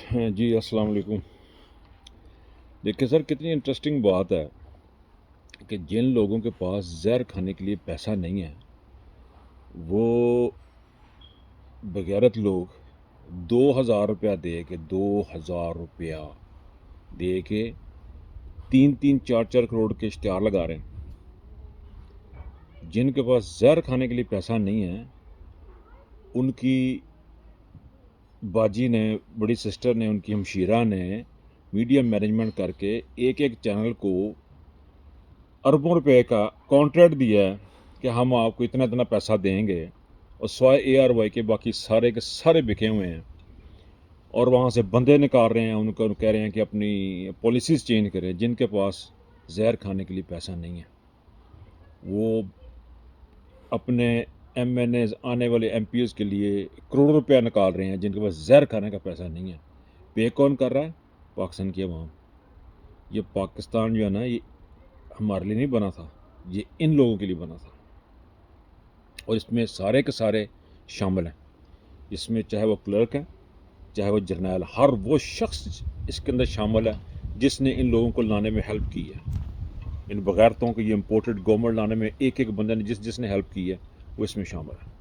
جی السلام علیکم۔ دیکھیں سر، کتنی انٹرسٹنگ بات ہے کہ جن لوگوں کے پاس زہر کھانے کے لیے پیسہ نہیں ہے وہ بغیرت لوگ 2,000 روپیہ دے کے 2,000 روپیہ دے کے 3-3 4-4 کروڑ کے اشتہار لگا رہے ہیں۔ جن کے پاس زہر کھانے کے لیے پیسہ نہیں ہے ان کی باجی نے، بڑی سسٹر نے، ان کی ہمشیرہ نے میڈیا مینجمنٹ کر کے ایک چینل کو اربوں روپے کا کانٹریکٹ دیا ہے کہ ہم آپ کو اتنا پیسہ دیں گے، اور سوائے ARY کے باقی سارے کے سارے بکے ہوئے ہیں، اور وہاں سے بندے نکال رہے ہیں، ان کو کہہ رہے ہیں کہ اپنی پالیسیز چینج کریں۔ جن کے پاس زہر کھانے کے لیے پیسہ نہیں ہے وہ اپنے MNAs، آنے والے MPs کے لیے کروڑ روپیہ نکال رہے ہیں، جن کے پاس زہر کھانے کا پیسہ نہیں ہے۔ پے کون کر رہا ہے؟ پاکستان کی عوام۔ یہ پاکستان جو ہے نا، یہ ہمارے لیے نہیں بنا تھا، یہ ان لوگوں کے لیے بنا تھا، اور اس میں سارے کے سارے شامل ہیں۔ اس میں چاہے وہ کلرک ہے، چاہے وہ جرنیل، ہر وہ شخص اس کے اندر شامل ہے جس نے ان لوگوں کو لانے میں ہیلپ کی ہے۔ ان بغیرتوں کو یہ امپورٹڈ گورنمنٹ لانے میں ایک بندے نے جس نے ہیلپ کی ہے وہ اس میں شامل ہے۔